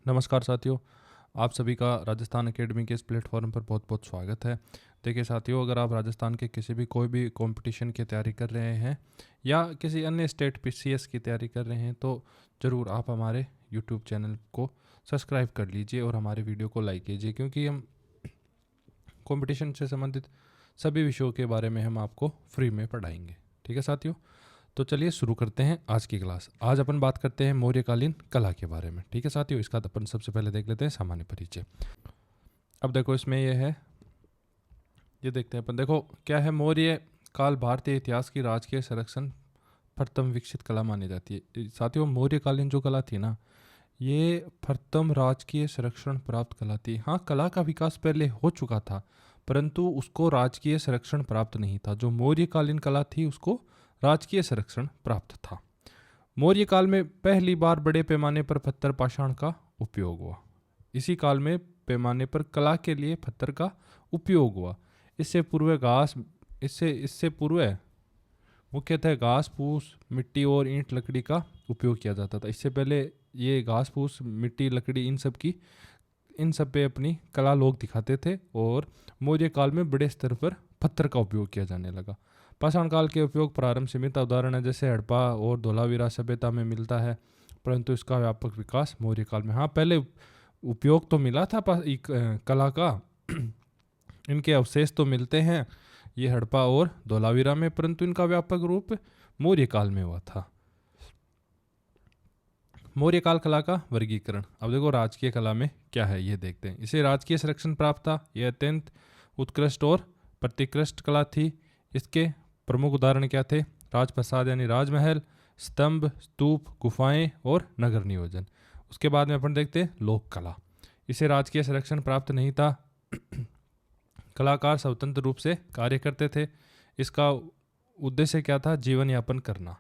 नमस्कार साथियों, आप सभी का राजस्थान एकेडमी के इस प्लेटफॉर्म पर बहुत बहुत स्वागत है। देखिए साथियों, अगर आप राजस्थान के किसी भी कोई भी कंपटीशन की तैयारी कर रहे हैं या किसी अन्य स्टेट पीसीएस की तैयारी कर रहे हैं तो ज़रूर आप हमारे यूट्यूब चैनल को सब्सक्राइब कर लीजिए और हमारे वीडियो को लाइक कीजिए, क्योंकि हम कंपटीशन से संबंधित सभी विषयों के बारे में हम आपको फ्री में पढ़ाएंगे। ठीक है साथियों, तो चलिए शुरू करते हैं आज की क्लास। आज अपन बात करते हैं मौर्यकालीन कला के बारे में। ठीक है साथियों, इसका अपन सबसे पहले देख लेते हैं सामान्य परिचय। अब देखो इसमें ये है, ये देखते हैं अपन। देखो क्या है, मौर्य काल भारतीय इतिहास की राजकीय संरक्षण प्रथम विकसित कला मानी जाती है। साथियों, मौर्यकालीन जो कला थी ना, ये प्रथम राजकीय संरक्षण प्राप्त कला थी। हाँ, कला का विकास पहले हो चुका था, परंतु उसको राजकीय संरक्षण प्राप्त नहीं था। जो मौर्यकालीन कला थी उसको राजकीय संरक्षण प्राप्त था। मौर्य काल में पहली बार बड़े पैमाने पर पत्थर पाषाण का उपयोग हुआ। इसी काल में पैमाने पर कला के लिए पत्थर का उपयोग हुआ। इससे पूर्व घास इससे पूर्व मुख्यतः घास फूस, मिट्टी और ईंट लकड़ी का उपयोग किया जाता था। इससे पहले ये घास फूस, मिट्टी, लकड़ी, इन सब पे अपनी कला लोग दिखाते थे और मौर्य काल में बड़े स्तर पर पत्थर का उपयोग किया जाने लगा। पाषाण काल के उपयोग प्रारंभ सीमित उदाहरण है, जैसे हड़प्पा और धोलावीरा सभ्यता में मिलता है, परंतु इसका व्यापक विकास मौर्य काल में। हाँ, पहले उपयोग तो मिला था कला का इनके अवशेष तो मिलते हैं ये हड़प्पा और धोलावीरा में, परंतु इनका व्यापक रूप मौर्य काल में हुआ था। मौर्य काल कला का वर्गीकरण। अब देखो राजकीय कला में क्या है ये देखते हैं। इसे राजकीय संरक्षण प्राप्त था। यह अत्यंत उत्कृष्ट और प्रतिकृष्ट कला थी। इसके प्रमुख उदाहरण क्या थे? राजप्रासाद यानी राजमहल, स्तंभ, स्तूप, गुफाएं और नगर नियोजन। उसके बाद में अपन देखते हैं लोक कला। इसे राजकीय संरक्षण प्राप्त नहीं था। कलाकार स्वतंत्र रूप से कार्य करते थे। इसका उद्देश्य क्या था? जीवन यापन करना।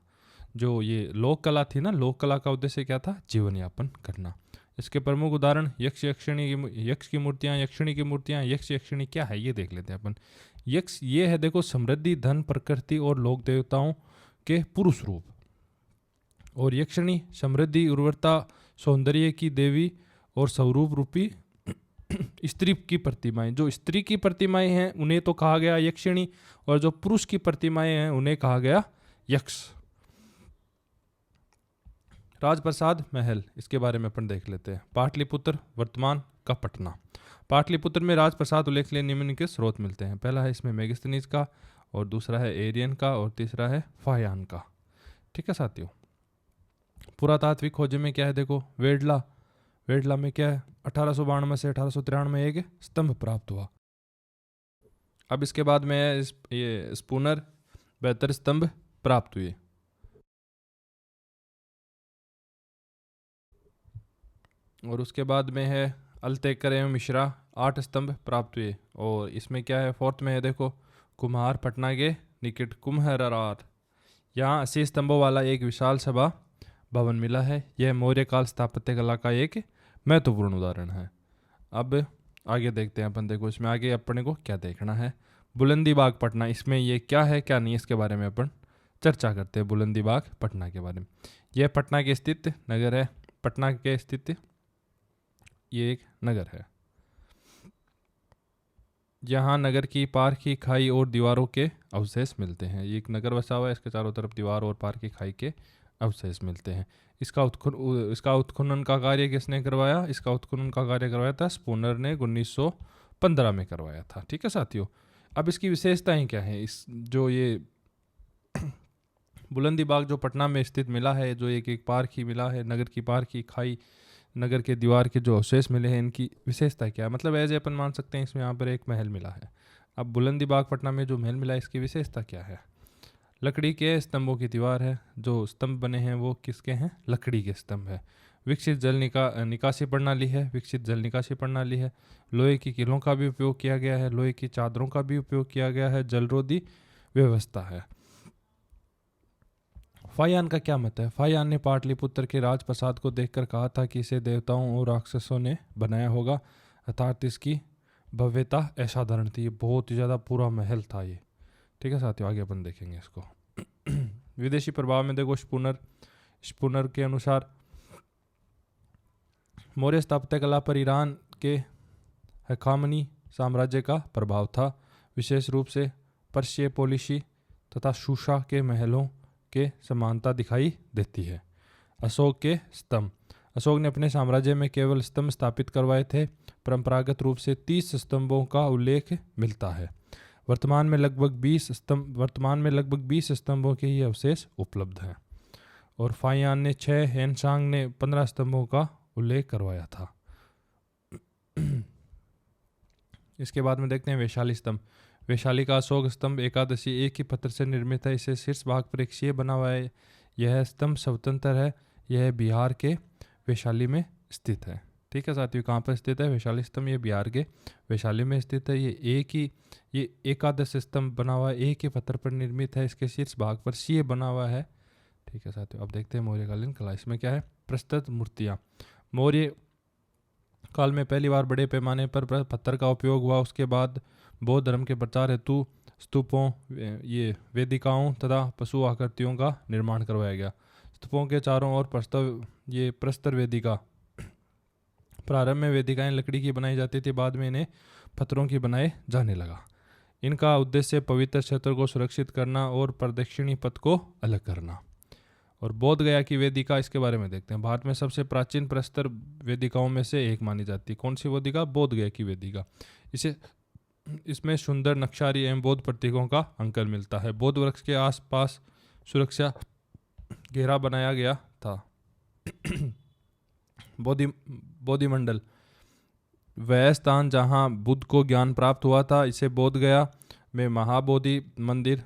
जो ये लोक कला थी ना, लोक कला का उद्देश्य क्या था? जीवन यापन करना। इसके प्रमुख उदाहरण यक्ष की मूर्तियाँ, यक्षिणी की मूर्तियाँ। यक्ष यक्षिणी क्या है ये देख लेते हैं अपन। यक्ष ये है देखो, समृद्धि, धन, प्रकृति और लोक देवताओं के पुरुष रूप। और यक्षिणी समृद्धि, उर्वरता, सौंदर्य की देवी और स्वरूप रूपी स्त्री की प्रतिमाएं। जो स्त्री की प्रतिमाएं हैं उन्हें तो कहा गया यक्षिणी, और जो पुरुष की प्रतिमाएं हैं उन्हें कहा गया यक्ष। राजप्रसाद महल, इसके बारे में अपन देख लेते हैं। पाटलिपुत्र वर्तमान का पटना। पाटलिपुत्र में राजप्रसाद उल्लेखनीय निम्न के स्रोत मिलते हैं। पहला है इसमें मेगस्थनीज का, और दूसरा है एरियन का, और तीसरा है फायान का। ठीक है साथियों, पुरातात्विक खोज में क्या है देखो, वेडला में क्या है, 1892 से 1893 में एक स्तंभ प्राप्त हुआ। अब इसके बाद में ये स्पूनर 72 स्तंभ प्राप्त हुए। और उसके बाद में है अल्तेकर एवं मिश्रा, 8 स्तंभ प्राप्त हुए। और इसमें क्या है, फोर्थ में है देखो, कुम्हार पटना के निकट कुम्हरार, यहाँ 80 स्तंभों वाला एक विशाल सभा भवन मिला है। यह मौर्य काल स्थापत्य कला का एक महत्वपूर्ण उदाहरण है। अब आगे देखते हैं अपन। देखो इसमें आगे अपने को क्या देखना है। बुलंदी बाग पटना, इसमें ये क्या है क्या नहीं, इसके बारे में अपन चर्चा करते हैं। बुलंदी बाग पटना के बारे में, यह पटना के स्थित नगर है। पटना के स्थित ये एक नगर है। यहाँ नगर की पार की खाई और दीवारों के अवशेष मिलते हैं। ये एक नगर बसा हुआ है, इसके चारों तरफ दीवार और पार की खाई के अवशेष मिलते हैं। इसका उत्खनन का कार्य किसने करवाया? इसका उत्खनन का कार्य करवाया था स्पूनर ने 1915 में करवाया था। ठीक है साथियों, अब इसकी विशेषताएं क्या है? इस जो ये बुलंदी बाग जो पटना में स्थित मिला है, जो एक पार्क ही मिला है, नगर की पार्क की खाई, नगर के दीवार के जो अवशेष मिले हैं, इनकी विशेषता क्या है? मतलब ऐसे अपन मान सकते हैं इसमें यहाँ पर एक महल मिला है। अब बुलंदी बाग पटना में जो महल मिला है, इसकी विशेषता क्या है? लकड़ी के स्तंभों की दीवार है। जो स्तंभ बने हैं वो किसके हैं? लकड़ी के स्तंभ है। विकसित जल निकासी प्रणाली है। विकसित जल निकासी प्रणाली है। लोहे की किलों का भी उपयोग किया गया है। लोहे की चादरों का भी उपयोग किया गया है। जलरोधी व्यवस्था है। फायान का क्या मत है? फायान ने पाटलिपुत्र के राजप्रसाद को देखकर कहा था कि इसे देवताओं और राक्षसों ने बनाया होगा, अर्थात इसकी भव्यता असाधारण थी। ये बहुत ही ज़्यादा पूरा महल था ये। ठीक है साथियों, आगे अपन देखेंगे इसको। विदेशी प्रभाव में देखो, स्पूनर के अनुसार मौर्य स्थापत्य कला पर ईरान के हखामनी साम्राज्य का प्रभाव था। विशेष रूप से पर्शिय पोलिशी तथा शूशा के महलों के समानता दिखाई देती है। अशोक के स्तंभ। अशोक ने अपने साम्राज्य में केवल स्तंभ स्थापित करवाए थे। परंपरागत रूप से 30 स्तंभों का उल्लेख मिलता है। वर्तमान में लगभग 20 स्तंभों के ही अवशेष उपलब्ध हैं। और फाइयान ने 6, हेनसांग ने 15 स्तंभों का उल्लेख करवाया था। इसके बाद में देखते हैं वैशाली स्तंभ। वैशाली का अशोक स्तंभ एकादशी एक ही पत्थर से निर्मित है। इसे शीर्ष भाग पर एक सिंह बना हुआ है। यह स्तंभ स्वतंत्र है। यह बिहार के वैशाली में स्थित है। ठीक है साथियों, कहाँ पर स्थित है वैशाली स्तंभ? ये बिहार के वैशाली में स्थित है। ये एकादश स्तंभ बना हुआ है, एक ही पत्थर पर निर्मित है। इसके शीर्ष भाग पर सिंह बना हुआ है। ठीक है साथियों, अब देखते हैं मौर्यकालीन कला। इसमें क्या है? प्रस्तुत मूर्तियाँ। मौर्य काल में पहली बार बड़े पैमाने पर पत्थर का उपयोग हुआ। उसके बाद बौद्ध धर्म के प्रचार हेतु स्तूपों, ये वेदिकाओं तथा पशु आकृतियों का निर्माण करवाया गया। स्तूपों के चारों ओर प्रस्तर वेदिका। प्रारंभ में वेदिकाएं लकड़ी की बनाई जाती थी, बाद में इन्हें पत्थरों की बनाए जाने लगा। इनका उद्देश्य पवित्र क्षेत्र को सुरक्षित करना और प्रदक्षिणी पथ को अलग करना। और बोध गया की वेदिका, इसके बारे में देखते हैं। भारत में सबसे प्राचीन प्रस्तर वेदिकाओं में से एक मानी जाती है। कौन सी वेदिका? बोध गया की वेदिका। इसमें सुंदर नक्शारी एवं बौद्ध प्रतीकों का अंकन मिलता है। बौद्ध वृक्ष के आसपास सुरक्षा घेरा बनाया गया था। बोधिमंडल, वह स्थान जहाँ बुद्ध को ज्ञान प्राप्त हुआ था, इसे बोध गया में महाबोधि मंदिर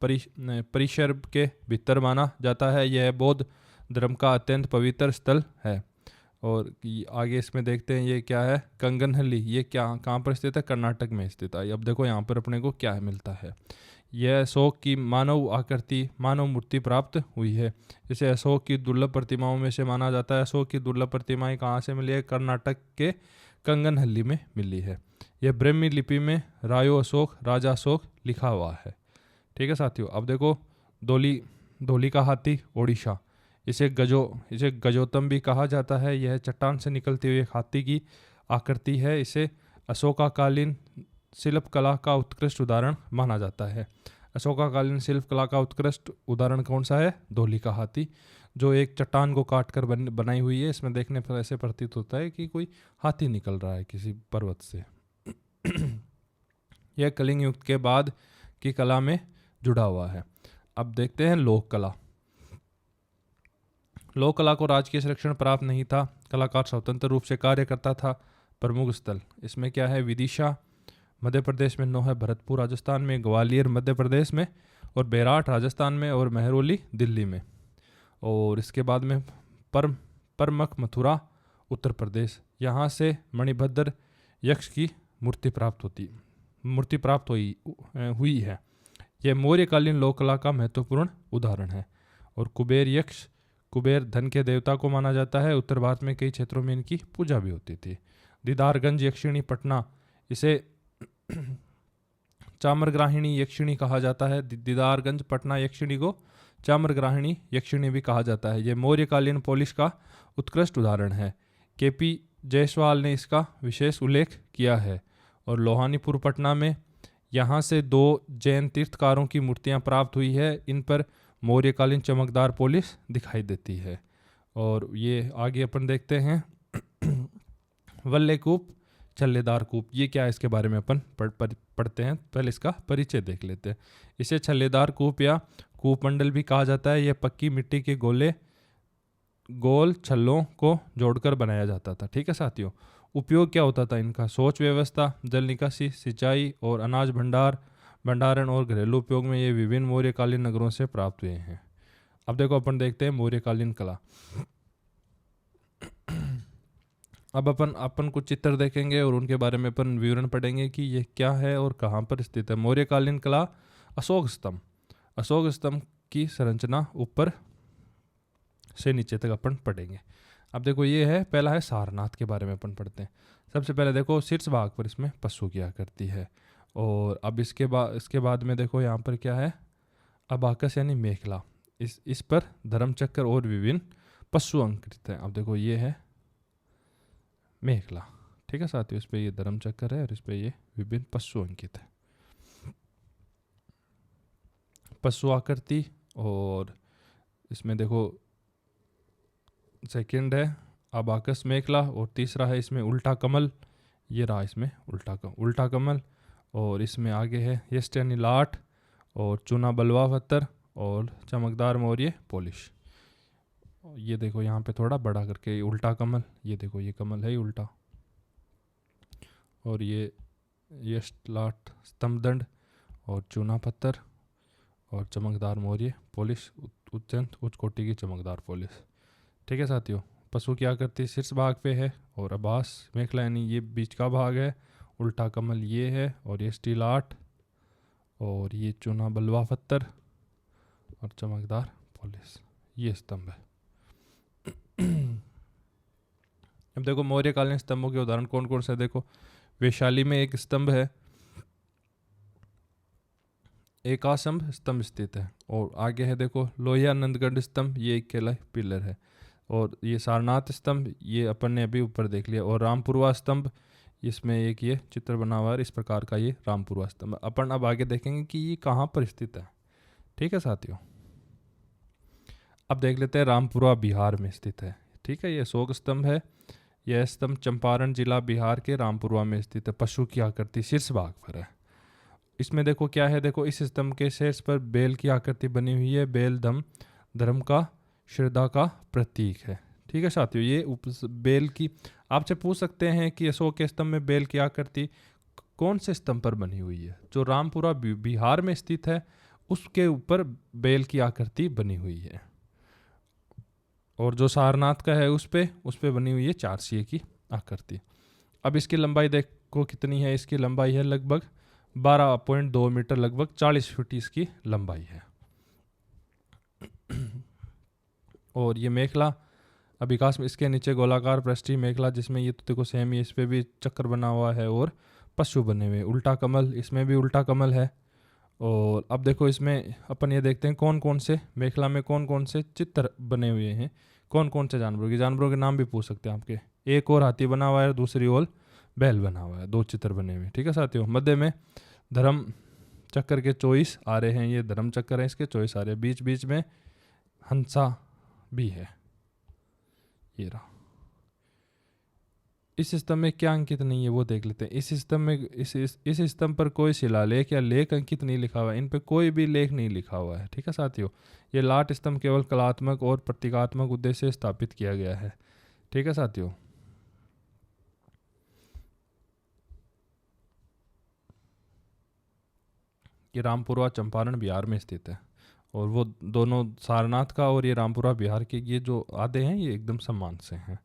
परिसर के भीतर माना जाता है। यह बौद्ध धर्म का अत्यंत पवित्र स्थल है। और आगे इसमें देखते हैं ये क्या है? कंगनहल्ली। ये कहाँ पर स्थित है? कर्नाटक में स्थित है। अब देखो यहाँ पर अपने को क्या मिलता है। यह अशोक की मानव मूर्ति प्राप्त हुई है। इसे अशोक की दुर्लभ प्रतिमाओं में से माना जाता है। अशोक की दुर्लभ प्रतिमाएं कहाँ से मिली है? कर्नाटक के कंगनहल्ली में मिली है। यह ब्राह्मी लिपि में रायो अशोक, राजा अशोक लिखा हुआ है। ठीक है साथियों, अब देखो धौली का हाथी, ओडिशा। इसे गजोतम भी कहा जाता है। यह चट्टान से निकलती हुई एक हाथी की आकृति है। इसे अशोकाकालीन शिल्प कला का उत्कृष्ट उदाहरण माना जाता है। अशोकाकालीन शिल्प कला का उत्कृष्ट उदाहरण कौन सा है? धौली का हाथी, जो एक चट्टान को काटकर बनाई हुई है। इसमें देखने पर ऐसे प्रतीत होता है कि कोई हाथी निकल रहा है किसी पर्वत से। यह कलिंग युग के बाद की कला में जुड़ा हुआ है। अब देखते हैं लोक कला। लोक कला को राजकीय संरक्षण प्राप्त नहीं था। कलाकार स्वतंत्र रूप से कार्य करता था। प्रमुख स्थल इसमें क्या है? विदिशा मध्य प्रदेश में, नौहर भरतपुर राजस्थान में, ग्वालियर मध्य प्रदेश में, और बेराट राजस्थान में, और मेहरौली दिल्ली में। और इसके बाद में परमख मथुरा उत्तर प्रदेश। यहाँ से मणिभद्र यक्ष की मूर्ति प्राप्त हुई है। यह मौर्यकालीन लोक कला का महत्वपूर्ण उदाहरण है। और कुबेर धन के देवता को माना जाता है। उत्तर भारत में कई क्षेत्रों में इनकी पूजा भी होती थी। दीदारगंज यक्षिणी पटना, इसे चामरग्राहिणी यक्षिणी कहा जाता है। दीदारगंज पटना यक्षिणी को चामरग्राहिणी यक्षिणी भी कहा जाता है। यह मौर्यकालीन पोलिश का उत्कृष्ट उदाहरण है। केपी जायसवाल ने इसका विशेष उल्लेख किया है। और लोहानीपुर पटना में, यहाँ से 2 जैन तीर्थकारों की मूर्तियाँ प्राप्त हुई है। इन पर मौर्यकालीन चमकदार पॉलिश दिखाई देती है। और ये आगे अपन देखते हैं वल्लेकूप, छल्लेदार कूप। ये क्या है? इसके बारे में अपन पढ़ते हैं। पहले इसका परिचय देख लेते हैं। इसे छल्लेदार कूप या कूप मंडल भी कहा जाता है। यह पक्की मिट्टी के गोल छल्लों को जोड़कर बनाया जाता था। ठीक है साथियों, उपयोग क्या होता था इनका? शौच व्यवस्था, जल निकासी, सिंचाई और अनाज भंडारण और घरेलू उपयोग में ये विभिन्न मौर्यकालीन नगरों से प्राप्त हुए हैं। अब देखो अपन देखते हैं मौर्यकालीन कला। अब अपन कुछ चित्र देखेंगे और उनके बारे में अपन विवरण पढ़ेंगे कि ये क्या है और कहाँ पर स्थित है। मौर्यकालीन कला। अशोक स्तंभ की संरचना ऊपर से नीचे तक अपन पढ़ेंगे। अब देखो ये है, पहला है सारनाथ के बारे में अपन पढ़ते हैं। सबसे पहले देखो शीर्ष भाग पर इसमें पशु किया करती है। और अब इसके बाद में देखो यहाँ पर क्या है? अबाकस यानी मेखला। इस पर धर्मचक्र और विभिन्न पशु अंकित है। अब देखो ये है मेखला। ठीक है साथियों, इस पे ये धर्म चक्र है और इस पे ये विभिन्न पशु अंकित है, पशु आकृति। और इसमें देखो सेकंड है अबाकस मेखला और तीसरा है इसमें उल्टा कमल। ये रहा इसमें उल्टा कमल। और इसमें आगे है यस्टनी लाट और चूना बलवा पत्थर और चमकदार मौर्य पॉलिश। ये देखो यहाँ पे थोड़ा बड़ा करके उल्टा कमल, ये देखो ये कमल है उल्टा। और ये यष्टलाट स्तंभदंड और चूना पत्थर और चमकदार मौर्य पॉलिश, अत्यंत उच्च कोटि की चमकदार पॉलिश। ठीक है साथियों, पशु की आकृति शीर्ष भाग पे है और अबास मेखला यानी ये बीच का भाग है, उल्टा कमल ये है और ये स्टील आर्ट और ये चूना बलवा पत्थर और चमकदार पॉलिश, ये स्तंभ है। अब देखो मौर्यकालीन स्तंभों के उदाहरण कौन कौन से, देखो वैशाली में एक स्तंभ है, एक आसंभ स्तंभ स्थित है। और आगे है देखो लोहिया नंदगढ़ स्तंभ, ये एक केला पिलर है। और ये सारनाथ स्तंभ, ये अपन ने अभी ऊपर देख लिया। और रामपुरवा स्तंभ, इसमें एक ये चित्र बना हुआ है इस प्रकार का, ये रामपुरवा स्तंभ। अपन अब आगे देखेंगे कि ये कहाँ पर स्थित है। ठीक है साथियों, अब देख लेते हैं रामपुरवा बिहार में स्थित है। ठीक है, ये अशोक स्तंभ है। यह स्तंभ चंपारण जिला बिहार के रामपुरवा में स्थित है, पशु की आकृति शीर्ष भाग पर है। इसमें देखो क्या है, देखो इस स्तंभ के शीर्ष पर बेल की आकृति बनी हुई है। बेल धर्म का, श्रद्धा का प्रतीक है। ठीक है साथियों, ये बेल की आपसे पूछ सकते हैं कि अशोक के स्तंभ में बेल की आकृति कौन से स्तंभ पर बनी हुई है। जो रामपुरा बिहार में स्थित है उसके ऊपर बेल की आकृति बनी हुई है। और जो सारनाथ का है उस पे बनी हुई है 4 सिए की आकृति। अब इसकी लंबाई देखो कितनी है, इसकी लंबाई है लगभग 12.2 मीटर, लगभग 40 फीट इसकी लंबाई है। और ये मेखला अभिकाश में, इसके नीचे गोलाकार पृष्ठीय मेखला, जिसमें ये तो देखो सेम ही, इस पे भी चक्र बना हुआ है और पशु बने हुए। उल्टा कमल, इसमें भी उल्टा कमल है। और अब देखो इसमें अपन ये देखते हैं कौन कौन से मेखला में कौन कौन से चित्र बने हुए हैं, कौन कौन से जानवरों के नाम भी पूछ सकते हैं आपके। एक और हाथी बना हुआ है, दूसरी ओर बैल बना हुआ है, 2 चित्र बने हुए। ठीक है साथियों, मध्य में धर्म चक्कर के 24 आ रहे हैं, ये धर्म चक्कर है, इसके 24 आ रहे हैं। बीच बीच में हंसा भी है, ये रहा। इस स्तंभ में क्या अंकित नहीं है वो देख लेते हैं। इस स्तंभ में इस स्तंभ पर कोई शिलालेख या लेख अंकित नहीं लिखा हुआ है, इन पे कोई भी लेख नहीं लिखा हुआ है। ठीक है साथियों, ये लाट स्तंभ केवल कलात्मक और प्रतीकात्मक उद्देश्य से स्थापित किया गया है। ठीक है साथियों, ये रामपुरवा चंपारण बिहार में स्थित है। और वो दोनों सारनाथ का और ये रामपुरा बिहार के ये जो आधे हैं ये एकदम समान से हैं।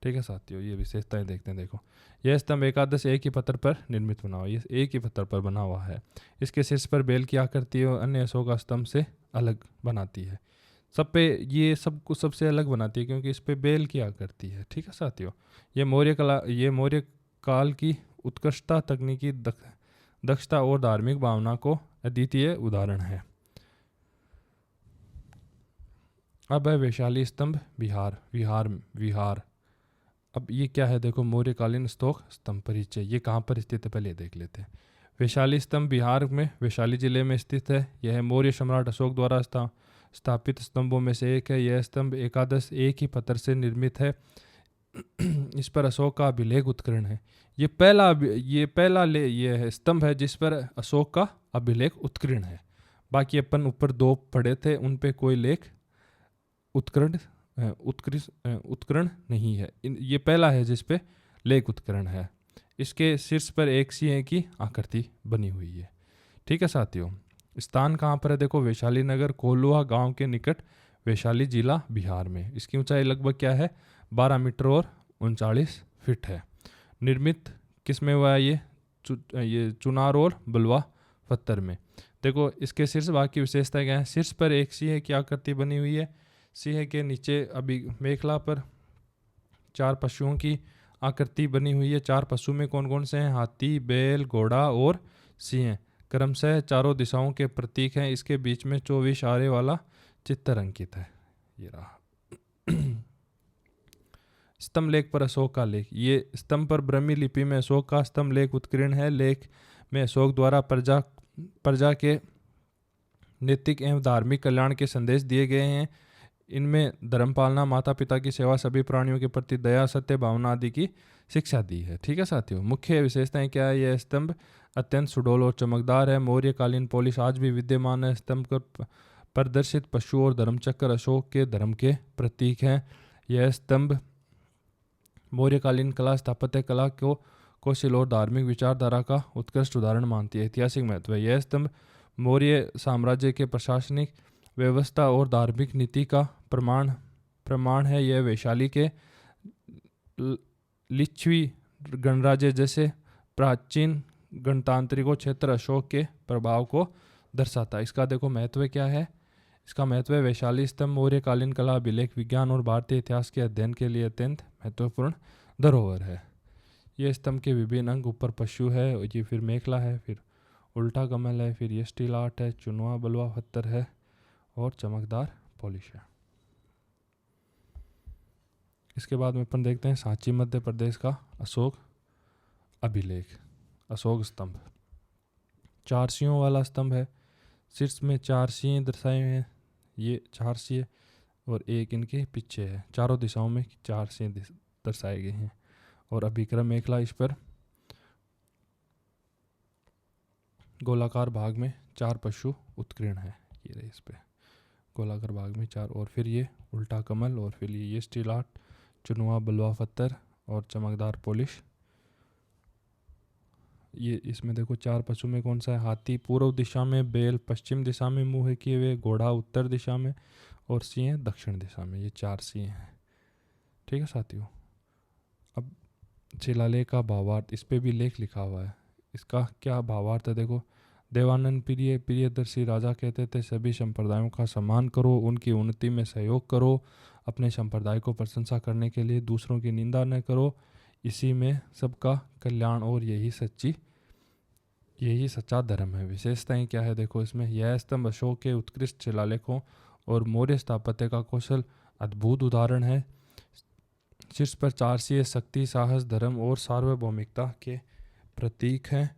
ठीक है साथियों, ये विशेषताएं देखते हैं। देखो यह स्तंभ एकादश एक ही पत्थर पर निर्मित बना हुआ है, ये एक ही पत्थर पर बना हुआ है। इसके शीर्ष पर बेल की आकृति और अन्य अशोक स्तंभ से अलग बनाती है। सब पे ये सब कुछ सबसे अलग बनाती है क्योंकि इस पे बेल की आकृति है। ठीक है साथियों, ये मौर्य काल की उत्कृष्टता, तकनीकी दक्षता और धार्मिक भावना को अद्वितीय उदाहरण है। अब है वैशाली स्तंभ विहार। अब ये क्या है, देखो मौर्यकालीन अशोक स्तंभ परिचय, ये कहाँ पर स्थित है पहले देख लेते हैं। वैशाली स्तंभ बिहार में वैशाली जिले में स्थित है। यह मौर्य सम्राट अशोक द्वारा स्थापित स्तंभों में से एक है। यह स्तंभ एकादश एक ही पत्थर से निर्मित है। इस पर अशोक का अभिलेख उत्कीर्ण है। ये पहला स्तंभ है जिस पर अशोक का अभिलेख उत्कीर्ण है। बाकी अपन ऊपर 2 पढ़े थे, उन पे कोई लेख उत्कीर्ण नहीं है। ये पहला है जिस पे लेख उत्कीर्ण है। इसके शीर्ष पर एक सिंह की आकृति बनी हुई है। ठीक है साथियों, स्थान कहाँ पर है, देखो वैशाली नगर कोल्हुआ गांव के निकट, वैशाली जिला बिहार में। इसकी ऊंचाई लगभग क्या है 12 मीटर और 39 फीट है। निर्मित किस में हुआ है ये चुनार और बलवा पत्थर में। देखो इसके शीर्ष भाग की विशेषता क्या है, शीर्ष पर एक सिंह की आकृति बनी हुई है। सिंह के नीचे अभी मेखला पर 4 पशुओं की आकृति बनी हुई है। 4 पशु में कौन कौन से हैं, हाथी, बैल, घोड़ा और सिंह क्रमशः चारों दिशाओं के प्रतीक हैं। इसके बीच में 24 आरे वाला चित्र अंकित है, ये रहा। स्तंभ लेख पर अशोक का लेख, ये स्तंभ पर ब्रह्मी लिपि में अशोक का स्तंभ लेख उत्कीर्ण है। लेख में अशोक द्वारा प्रजा के नैतिक एवं धार्मिक कल्याण के संदेश दिए गए हैं। इनमें धर्म पालना, माता पिता की सेवा, सभी प्राणियों के प्रति दया, सत्य भावना आदि की शिक्षा दी है। ठीक है साथियों, मुख्य विशेषताएं क्या है? यह स्तंभ अत्यंत सुडौल और चमकदार है। मौर्यकालीन पॉलिश आज भी विद्यमान है। स्तंभ पर प्रदर्शित पशु और धर्मचक्र अशोक के धर्म के प्रतीक हैं। यह स्तंभ मौर्यकालीन कला, स्थापत्य कला को कौशल और धार्मिक विचारधारा का उत्कृष्ट उदाहरण मानती है। ऐतिहासिक महत्व है। यह स्तंभ मौर्य साम्राज्य के प्रशासनिक व्यवस्था और धार्मिक नीति का प्रमाण है। यह वैशाली के लिच्छवी गणराज्य जैसे प्राचीन गणतांत्रिकों क्षेत्र अशोक के प्रभाव को दर्शाता है। इसका देखो महत्व क्या है? इसका महत्व है वैशाली स्तंभ मौर्यकालीन कला, अभिलेख, विज्ञान और भारतीय इतिहास के अध्ययन के लिए अत्यंत महत्वपूर्ण धरोहर है। ये स्तंभ के विभिन्न अंग, ऊपर पशु है, ये फिर मेखला है, फिर उल्टा कमल है, फिर ये स्टील आर्ट है, चुनवा बलुआ पत्थर है और चमकदार पॉलिश है। इसके बाद में अपन देखते हैं सांची मध्य प्रदेश का अशोक अभिलेख। अशोक स्तंभ 4 सियों वाला स्तंभ है। शीर्ष में 4 सिंह दर्शाए हुए हैं, ये 4 सिंह और एक इनके पीछे है। चारों दिशाओं में 4 सिंह दर्शाए गए हैं। और अभिक्रम मेखला, इस पर गोलाकार भाग में 4 पशु उत्कीर्ण है। ये रहे इस पे गोलाकार भाग में 4। और फिर ये उल्टा कमल, और फिर ये स्टील आर्ट, चुनवा बलुआ पत्थर और चमकदार पॉलिश। ये इसमें देखो 4 पशु में कौन सा है? हाथी पूर्व दिशा में, बैल पश्चिम दिशा में मुँह किए हुए, घोड़ा उत्तर दिशा में और सिंह दक्षिण दिशा में। ये 4 सिंह हैं। ठीक है साथियों, अब शिलालेख का भावार्थ, इस पे भी लेख लिखा हुआ है। इसका क्या भावार्थ है? देखो, देवानंद प्रियदर्शी राजा कहते थे, सभी संप्रदायों का सम्मान करो, उनकी उन्नति में सहयोग करो, अपने संप्रदाय को प्रशंसा करने के लिए दूसरों की निंदा न करो, इसी में सबका कल्याण और यही सच्चा धर्म है। विशेषताएं क्या है? देखो इसमें, यह स्तंभ अशोक के उत्कृष्ट शिलालेखों और मौर्य स्थापत्य का कौशल अद्भुत उदाहरण है। शीर्ष पर 4 सिंह शक्ति, साहस, धर्म और सार्वभौमिकता के प्रतीक हैं।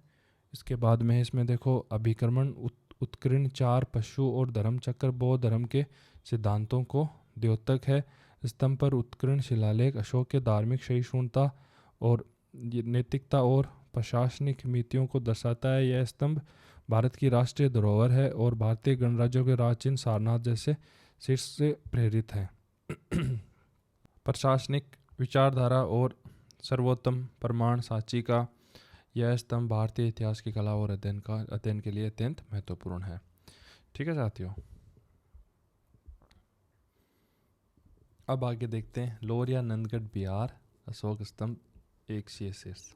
इसके बाद में इसमें देखो अभिक्रमण उत्कीर्ण 4 पशु और धर्मचक्र बौद्ध धर्म के सिद्धांतों को द्योतक है। स्तंभ पर उत्कीर्ण शिलालेख अशोक के धार्मिक सहिष्णुता और नैतिकता और प्रशासनिक नीतियों को दर्शाता है। यह स्तंभ भारत की राष्ट्रीय धरोहर है और भारतीय गणराज्यों के राजचिन्ह सारनाथ जैसे शीर्ष से प्रेरित है। प्रशासनिक विचारधारा और सर्वोत्तम प्रमाण सांची का यह स्तंभ भारतीय इतिहास की कला और अध्ययन के लिए अत्यंत महत्वपूर्ण है। ठीक है साथियों, अब आगे देखते हैं लोरिया नंदगढ़ बिहार अशोक स्तंभ 1 शीर्ष।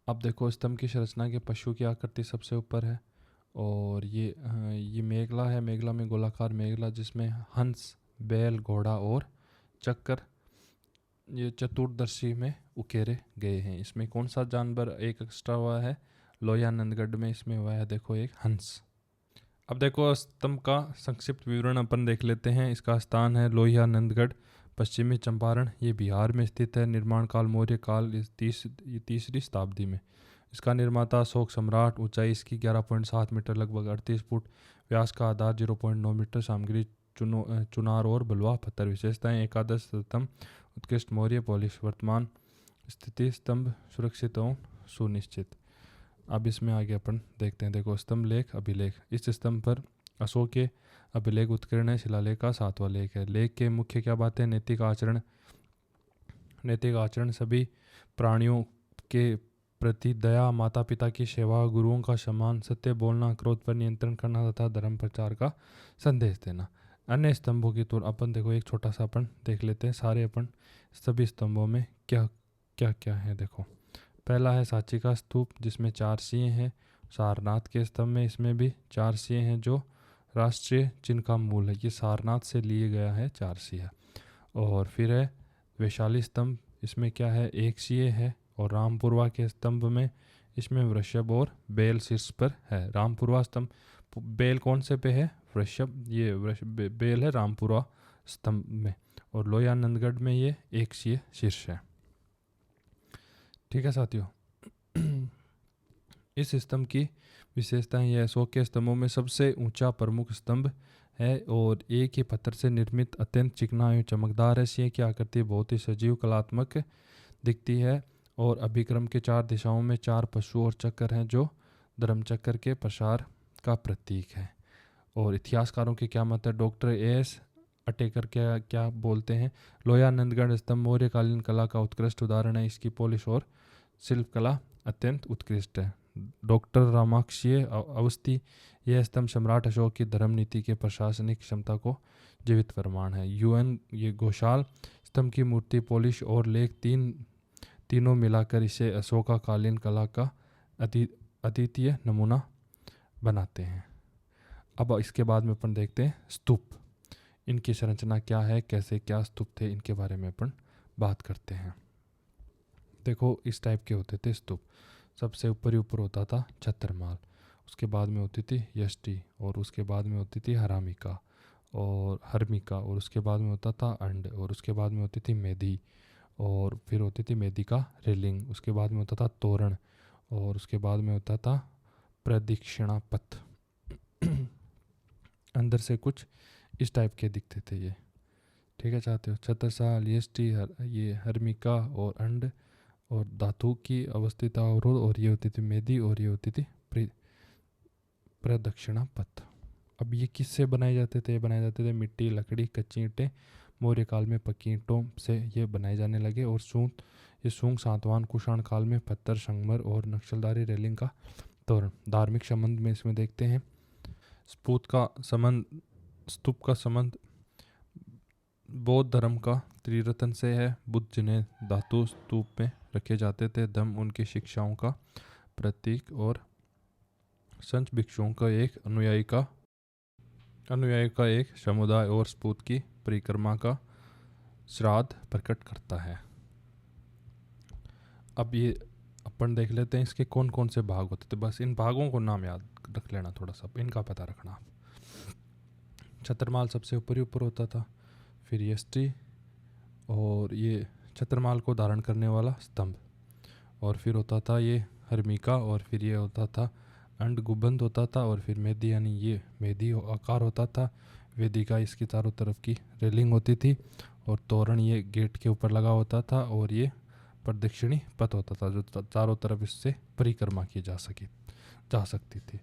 अब देखो स्तंभ की संरचना के पशु की आकृति सबसे ऊपर है और ये मेखला है। मेखला में गोलाकार मेखला जिसमें हंस, बैल, घोड़ा और चक्कर ये चतुर्दशी में उकेरे गए हैं। इसमें कौन सा जानवर एक एक्स्ट्रा हुआ है? लोहिया नंदगढ़ में इसमें हुआ है देखो एक हंस। अब देखो स्तंभ का संक्षिप्त विवरण अपन देख लेते हैं। इसका स्थान है लोहिया नंदगढ़, पश्चिमी चंपारण, ये बिहार में स्थित है। निर्माण काल मौर्य काल, तीसरी शताब्दी में। इसका निर्माता अशोक सम्राट। ऊंचाई इसकी 11.7 मीटर, लगभग 38 फुट। व्यास का आधार 0.9 मीटर। सामग्री चुनार और बलुआ पत्थर। विशेषताएं: एकादश स्तंभ, उत्कृष्ट मौर्य पॉलिश। वर्तमान स्थिति: स्तंभ सुरक्षित और सुनिश्चित। अब इसमें आगे अपन देखते हैं। देखो स्तंभ लेख अभिलेख। इस स्तंभ पर अशोक के अभिलेख उत्कीर्ण है। शिलालेख का 7वां लेख है। लेख के मुख्य क्या बातें? नैतिक आचरण, सभी प्राणियों के प्रति दया, माता पिता की सेवा, गुरुओं का सम्मान, सत्य बोलना, क्रोध पर नियंत्रण करना तथा धर्म प्रचार का संदेश देना। अन्य स्तंभों की तुलना अपन देखो एक छोटा सा अपन देख लेते हैं। सारे अपन सभी स्तंभों में क्या क्या है देखो। पहला है सांची का स्तूप जिसमें 4 सिंह हैं। सारनाथ के स्तंभ में इसमें भी 4 सिंह हैं जो राष्ट्रीय चिन्ह का मूल है। ये सारनाथ से लिए गया है 4 सिंह। और फिर है वैशाली स्तंभ, इसमें क्या है? 1 सिंह है। और रामपुरवा के स्तंभ में इसमें वृषभ और बैल शीर्ष पर है। रामपुरवा स्तंभ, बैल कौन से पे है? वृषभ, ये बैल है रामपुरवा स्तंभ में। और लोया नंदगढ़ में ये एकशीय शीर्ष है। ठीक है साथियों, इस स्तंभ की विशेषताएं यह अशोक के स्तंभों में सबसे ऊंचा प्रमुख स्तंभ है और एक ही पत्थर से निर्मित अत्यंत चिकना एवं चमकदार है। सिंह की आकृति बहुत ही सजीव कलात्मक दिखती है और अभिक्रम के 4 दिशाओं में 4 पशु और चक्र हैं जो धर्मचक्र के प्रसार का प्रतीक है। और इतिहासकारों के क्या मत है? डॉक्टर एस अटेकर क्या बोलते हैं? लोया नंदगढ़ स्तंभ मौर्यकालीन कला का उत्कृष्ट उदाहरण है, इसकी पॉलिश और शिल्प कला अत्यंत उत्कृष्ट है। डॉक्टर रामाक्षी अवस्थी, यह स्तंभ सम्राट अशोक की धर्म नीति के प्रशासनिक क्षमता को जीवित प्रमाण है। यूएन ये घोषाल, स्तंभ की मूर्ति, पॉलिश और लेख तीनों मिलाकर इसे अशोकाकालीन कला का अद्वितीय नमूना बनाते हैं। अब इसके बाद में अपन देखते हैं स्तूप। इनकी संरचना क्या है, कैसे क्या स्तूप थे, इनके बारे में अपन बात करते हैं। देखो इस टाइप के होते थे स्तूप। सबसे ऊपर होता था छत्रमाल, उसके बाद में होती थी यष्टि, और उसके बाद में होती थी हरामिका और हर्मिका, और उसके बाद में होता था अंड, और उसके बाद में होती थी मेधी, और फिर होती थी मेधी का रेलिंग, उसके बाद में होता था तोरण, और उसके बाद में होता था प्रदक्षिणा पथ। अंदर से कुछ इस टाइप के दिखते थे ये। ठीक है चाहते हो, छत्रसाल, यष्टि, ये हर्मिका और अंड और धातु की अवस्थित अवरोध, और ये होती थी मेधी, और ये होती थी प्रदक्षिणा पथ। अब ये किससे बनाए जाते थे? बनाए जाते थे मिट्टी, लकड़ी, कच्ची ईंटें। मौर्य काल में पक्की ईंटों से ये बनाए जाने लगे। और सूंग सातवाहन कुषाण काल में पत्थर, संगमर और नक्शलदारी रेलिंग का तोरण। धार्मिक संबंध में इसमें देखते हैं स्तूप का संबंध बौद्ध धर्म का त्रिरत्न से है। बुद्ध जिन्हें धातु स्तूप में रखे जाते थे, धम्म उनकी शिक्षाओं का प्रतीक, और संत भिक्षुओं का एक अनुयायी का एक समुदाय, और स्तूप की परिक्रमा का श्राद्ध प्रकट करता है। अब ये अपन देख लेते हैं इसके कौन कौन से भाग होते थे। बस इन भागों को नाम याद रख लेना, थोड़ा सा इनका पता रखना। छत्रमाल सबसे ऊपर होता था, फिर यष्टि, और ये छत्रमाल को धारण करने वाला स्तंभ, और फिर होता था ये हर्मिका, और फिर ये होता था अंड गुबंद होता था, और फिर मेधी यानी ये मेधी आकार होता था। वेदिका इसकी चारों तरफ की रेलिंग होती थी, और तोरण ये गेट के ऊपर लगा होता था, और ये प्रदक्षिणी पथ होता था जो चारों तरफ इससे परिक्रमा की जा सकती थी।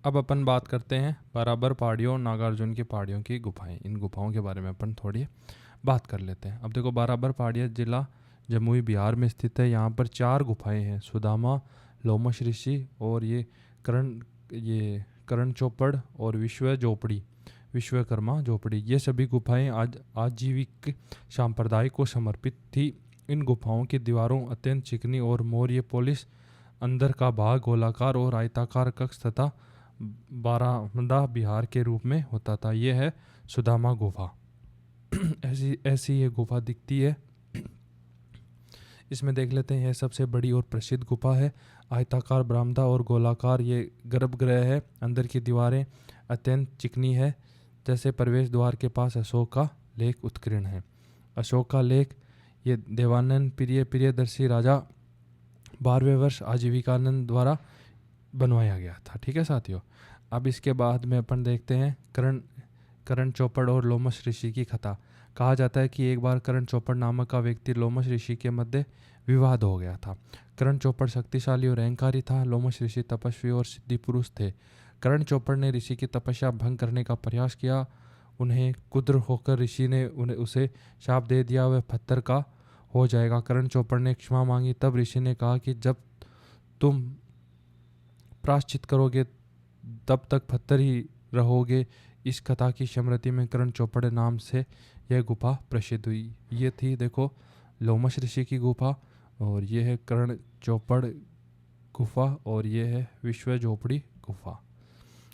अब अपन बात करते हैं बराबर पहाड़ियों, नागार्जुन की पहाड़ियों की गुफाएं। इन गुफाओं के बारे में अपन थोड़ी बात कर लेते हैं। अब देखो बराबर पहाड़ियाँ जिला जमुई बिहार में स्थित है। यहाँ पर 4 गुफाएं हैं, सुदामा, लोमश ऋषि, और ये करण चौपड़, और विश्वकर्मा झोपड़ी। ये सभी गुफाएं आज आजीविक संप्रदाय को समर्पित थी। इन गुफाओं की दीवारों अत्यंत चिकनी और मौर्य पॉलिश, अंदर का भाग गोलाकार और आयताकार कक्ष तथा बारामदा बिहार के रूप में होता था। यह है सुदामा गुफा। ऐसी ये गुफा दिखती है। इसमें देख लेते हैं, यह सबसे बड़ी और प्रसिद्ध गुफा है। आयताकार बरामदा और गोलाकार ये गर्भगृह है। अंदर की दीवारें अत्यंत चिकनी है। जैसे प्रवेश द्वार के पास अशोक का लेख उत्कीर्ण है। अशोक का लेख ये देवानंद प्रियदर्शी राजा 12वें वर्ष आजीविकानंद द्वारा बनवाया गया था। ठीक है साथियों, अब इसके बाद में अपन देखते हैं करण चौपड़ और लोमश ऋषि की कथा। कहा जाता है कि एक बार करण चौपड़ नामक का व्यक्ति लोमश ऋषि के मध्य विवाद हो गया था। करण चौपड़ शक्तिशाली और अहंकारी था। लोमश ऋषि तपस्वी और सिद्धि पुरुष थे। करण चौपड़ ने ऋषि की तपस्या भंग करने का प्रयास किया। उन्हें कुद्र होकर ऋषि ने उसे शाप दे दिया, वह पत्थर का हो जाएगा। करण चौपड़ ने क्षमा मांगी। तब ऋषि ने कहा कि जब तुम प्रायश्चित करोगे तब तक पत्थर ही रहोगे। इस कथा की स्मृति में करण चौपड़ नाम से यह गुफा प्रसिद्ध हुई। ये थी देखो लोमश ऋषि की गुफा, और ये है करण चौपड़ गुफा, और ये है विश्व झोपड़ी गुफा।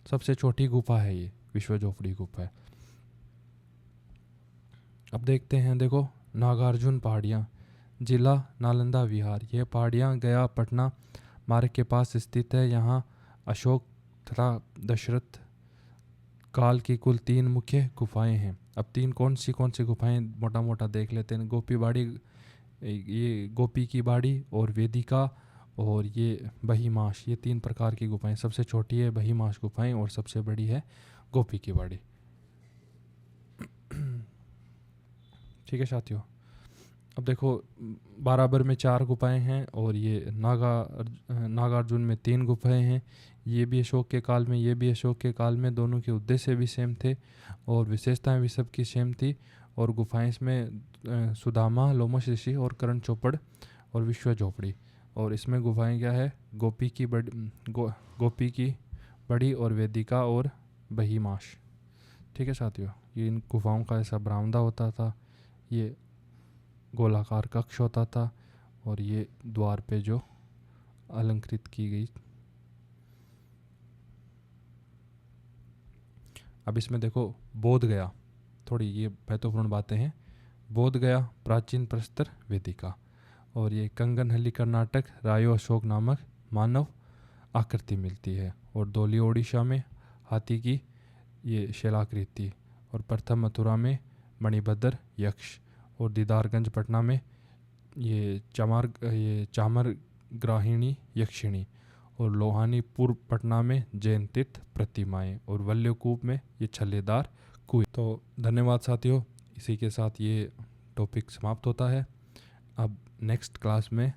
सबसे छोटी गुफा है ये विश्व झोपड़ी गुफा है। अब देखते हैं, देखो नागार्जुन पहाड़ियाँ, जिला नालंदा बिहार। यह पहाड़ियाँ गया पटना मार्ग के पास स्थित है। यहाँ अशोक तथा दशरथ काल की कुल 3 मुख्य गुफाएं हैं। अब 3 कौन सी गुफाएं मोटा मोटा देख लेते हैं। गोपी बाड़ी, ये गोपी की बाड़ी और वेदिका और ये बहिमाश, ये 3 प्रकार की गुफाएं। सबसे छोटी है बहिमाश गुफाएं और सबसे बड़ी है गोपी की बाड़ी। ठीक है साथियों, अब देखो बाराबर में 4 गुफाएं हैं और ये नागार्जुन में 3 गुफाएं हैं। ये भी अशोक के काल में, ये भी अशोक के काल में। दोनों के उद्देश्य भी सेम थे और विशेषताएं भी सबकी सेम थी। और गुफाएं इसमें सुदामा, लोमश ऋषि और करण चोपड़ और विश्व झोपड़ी। और इसमें गुफाएं क्या है, गोपी की बड़ी और वेदिका और बहिमाश। ठीक है साथियों, ये इन गुफाओं का ऐसा बरामदा होता था, ये गोलाकार कक्ष होता था और ये द्वार पे जो अलंकृत की गई। अब इसमें देखो बोध गया, थोड़ी ये महत्वपूर्ण बातें हैं। बोध गया प्राचीन प्रस्तर वेदिका, और ये कंगनहल्ली कर्नाटक रायो अशोक नामक मानव आकृति मिलती है। और धौली ओडिशा में हाथी की ये शिलाकृति। और प्रथम मथुरा में मणिभद्र यक्ष। और दीदारगंज पटना में ये चामर ग्राहिणी यक्षिणी। और लोहानी पूर्व पटना में जैन तीर्थ प्रतिमाएँ। और वल्लकूप में ये छल्लेदार कुएं। तो धन्यवाद साथियों, इसी के साथ ये टॉपिक समाप्त होता है। अब नेक्स्ट क्लास में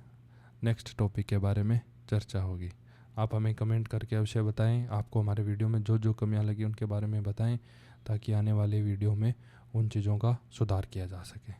नेक्स्ट टॉपिक के बारे में चर्चा होगी। आप हमें कमेंट करके अवश्य बताएं, आपको हमारे वीडियो में जो जो कमियां लगी उनके बारे में बताएं, ताकि आने वाले वीडियो में उन चीज़ों का सुधार किया जा सके।